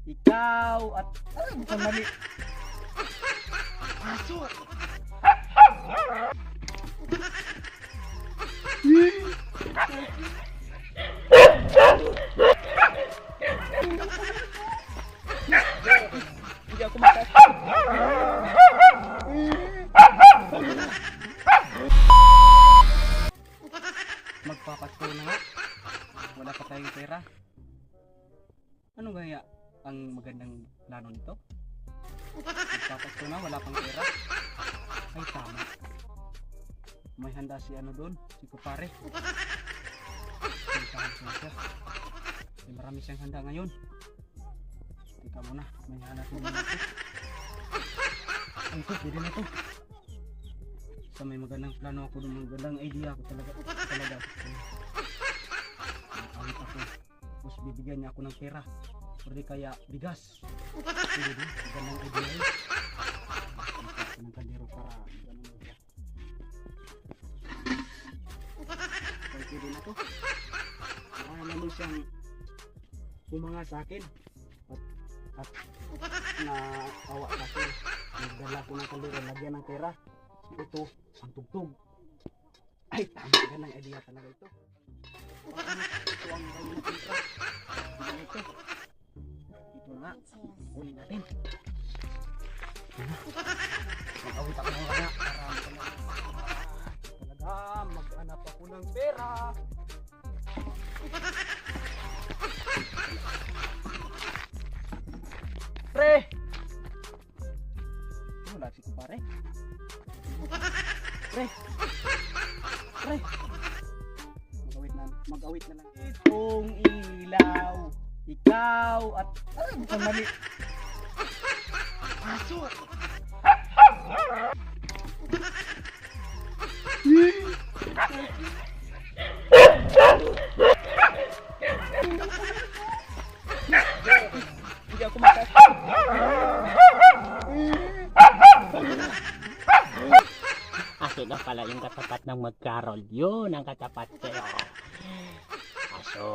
ikaw at ang mali. Aso. Hindi ako makas. Magpapasko na nga. Wala pa tayong pera. Ano kaya ang magandang plano nito? Magpapasko na, wala pang pera. Ay tama. May handa si ano doon, si kupare. Puntahan siya siya. Ay, marami siyang handa ngayon. Teka muna, may hanap muna ito. Ay ito, pwede na ito. So may magandang plano ako doon, magandang idea ako talaga. Nakakawit ako. Tapos bibigyan niya ako ng pera. Pwede kaya bigas. Pwede din, magandang idea yun. Ito ng kaldero para ganun mo siya. Okay, pwede na to. Baka naman siyang bumanga sa akin. At naawa sa akin. Nagdala ko ng kaldero, lagyan ng pera. Ito, ang tugtog. Ay, tama ka ng idea talaga ito. Ito ang gawin ng kontra. Ito. Ito nga. Kunin natin. Mag-awit ako ng kanya. Talaga, mag-anap ako ng pera. Pre! Wala si kupare. Pre! Mag-awit na lang. Itong ilaw, ikaw at ang mali. Aso! Hindi ako makas. Aso na pala yung katapat ng magkarol. Yun ang katapat sa'yo. Aso.